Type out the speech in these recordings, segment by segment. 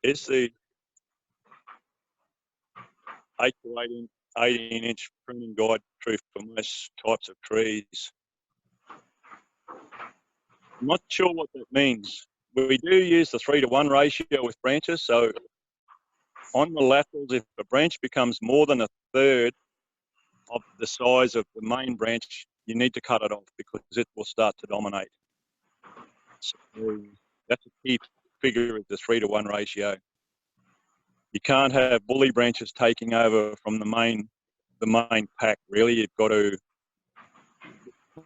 Is the 8 to 18-inch pruning guide true for most types of trees? I'm not sure what that means. We do use the 3-to-1 ratio with branches. So on the laterals, if a branch becomes more than a third of the size of the main branch, you need to cut it off because it will start to dominate. So that's a key figure of the 3-to-1 ratio. You can't have bully branches taking over from the main pack. Really, you've got to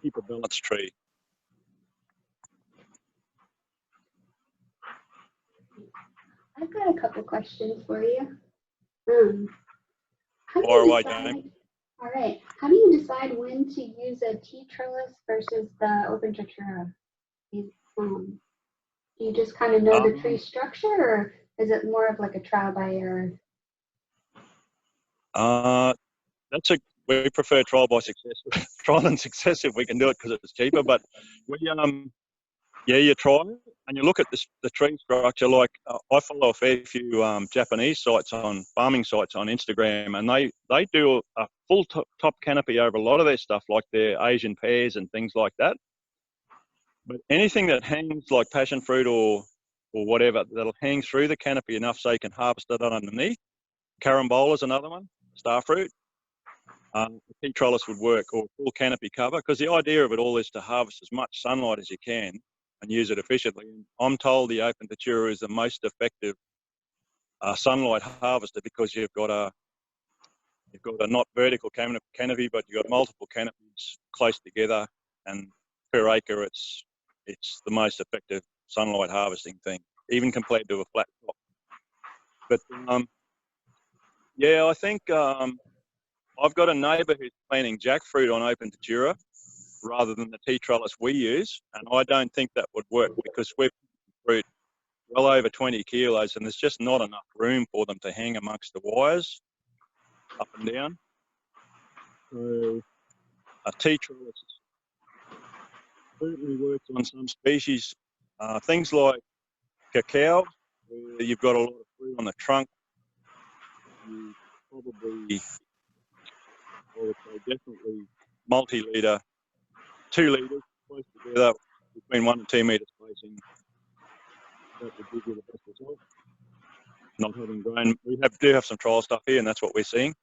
keep a balanced tree. I've got a couple questions for you. How do Fire you away, decide, James. all right, how do you decide when to use a T-trellis versus the open tritura? Do you just kind of know the tree structure, or is it more of like a trial by error? We prefer trial by success. Trial and success if we can do it because it's cheaper. But we you try it and you look at the tree structure. Like I follow a fair few Japanese sites farming sites on Instagram, and they do a full top canopy over a lot of their stuff, like their Asian pears and things like that. But anything that hangs like passion fruit or whatever, that'll hang through the canopy enough so you can harvest it underneath. Carambola is another one, star fruit. The T-trellis would work, or full canopy cover, because the idea of it all is to harvest as much sunlight as you can and use it efficiently. I'm told the open datura is the most effective sunlight harvester because you've got a not vertical canopy, but you've got multiple canopies close together, and per acre it's the most effective sunlight harvesting thing, even compared to a flat top. But yeah, I think I've got a neighbour who's planting jackfruit on open datura rather than the T-trellis we use, and I don't think that would work because we're fruit well over 20 kilos and there's just not enough room for them to hang amongst the wires up and down. So a T-trellis certainly works on some species. Things like cacao, where you've got a lot of fruit on the trunk, you probably, I would say definitely multi-litre, 2 litres close together between 1 and 2 metre spacing. That would give you the best result. Not having grown, we do have some trial stuff here, and that's what we're seeing.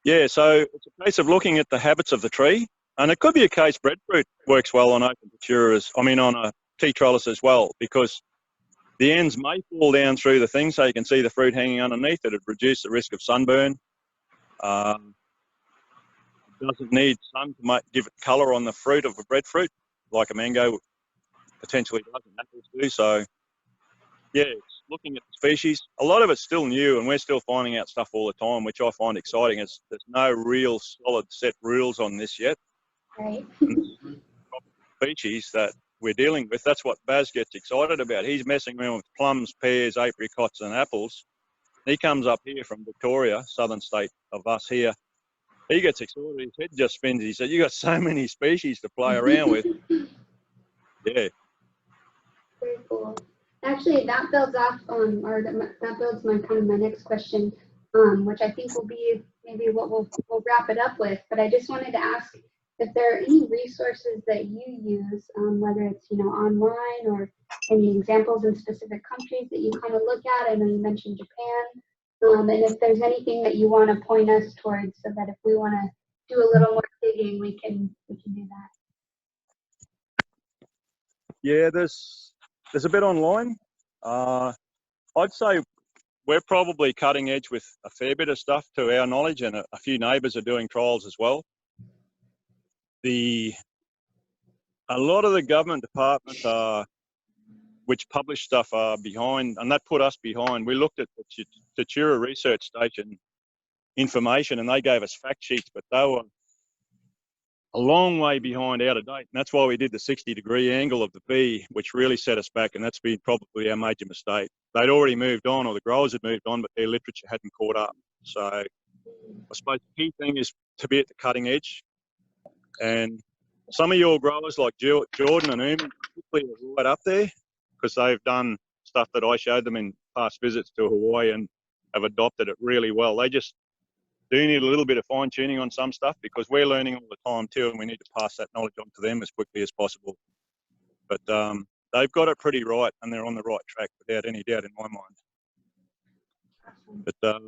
Yeah, so it's a case of looking at the habits of the tree, and it could be a case breadfruit works well on open daturas, on a T-trellis as well, because the ends may fall down through the thing so you can see the fruit hanging underneath. It would reduce the risk of sunburn. It doesn't need sun to give it colour on the fruit of a breadfruit, like a mango potentially does and apples do. So, yeah, it's looking at the species. A lot of it's still new, and we're still finding out stuff all the time, which I find exciting. There's no real solid set rules on this yet. Right. Species that we're dealing with, that's what Baz gets excited about. He's messing around with plums, pears, apricots and apples. He comes up here from Victoria, southern state of us here. He gets excited, his head just spins. He said, you got so many species to play around with. Yeah. Very cool. Actually, that builds off that builds my next question, which I think will be maybe what we'll wrap it up with. But I just wanted to ask if there are any resources that you use, whether it's online or any examples in specific countries that you kind of look at. I know you mentioned Japan, and if there's anything that you want to point us towards, so that if we want to do a little more digging, we can do that. Yeah, there's a bit online. I'd say we're probably cutting edge with a fair bit of stuff to our knowledge, and a few neighbours are doing trials as well. A lot of the government departments which publish stuff are behind, and that put us behind. We looked at the Datura Research Station information, and they gave us fact sheets, but they were a long way behind, out of date. And that's why we did the 60-degree angle of the bee, which really set us back, and that's been probably our major mistake. They'd already moved on, or the growers had moved on, but their literature hadn't caught up. So I suppose the key thing is to be at the cutting edge. And some of your growers like Jordan and Umi, particularly, are right up there. because they've done stuff that I showed them in past visits to Hawaii and have adopted it really well. They just do need a little bit of fine tuning on some stuff because we're learning all the time too, and we need to pass that knowledge on to them as quickly as possible. But they've got it pretty right, and they're on the right track without any doubt in my mind. But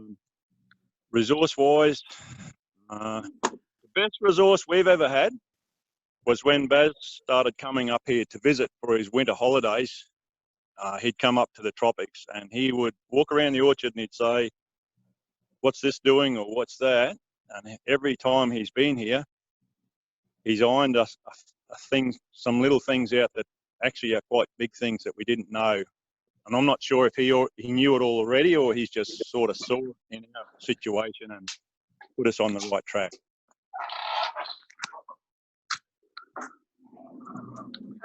resource-wise, the best resource we've ever had was when Baz started coming up here to visit for his winter holidays. He'd come up to the tropics and he would walk around the orchard and he'd say, "What's this doing?" or "What's that?" And every time he's been here, he's ironed us some little things out that actually are quite big things that we didn't know. And I'm not sure if he knew it all already or he's just sort of saw it in our situation and put us on the right track.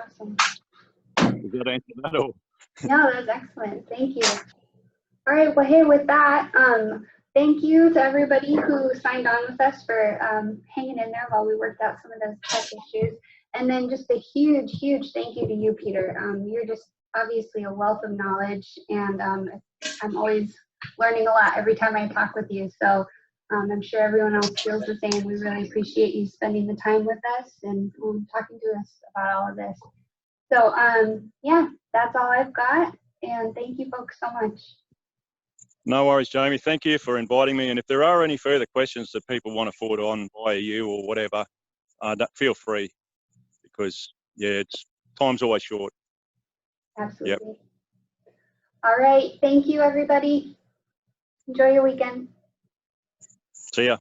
Awesome. Does that answer that or? No, that was excellent. Thank you. All right. Well, hey, with that, thank you to everybody who signed on with us for hanging in there while we worked out some of those tech issues. And then just a huge, huge thank you to you, Peter. You're just obviously a wealth of knowledge, and I'm always learning a lot every time I talk with you. So I'm sure everyone else feels the same. We really appreciate you spending the time with us and talking to us about all of this. So yeah, that's all I've got. And thank you folks so much. No worries, Jamie. Thank you for inviting me. And if there are any further questions that people want to forward on via you or whatever, feel free because, yeah, time's always short. Absolutely. Yep. All right. Thank you, everybody. Enjoy your weekend. See ya.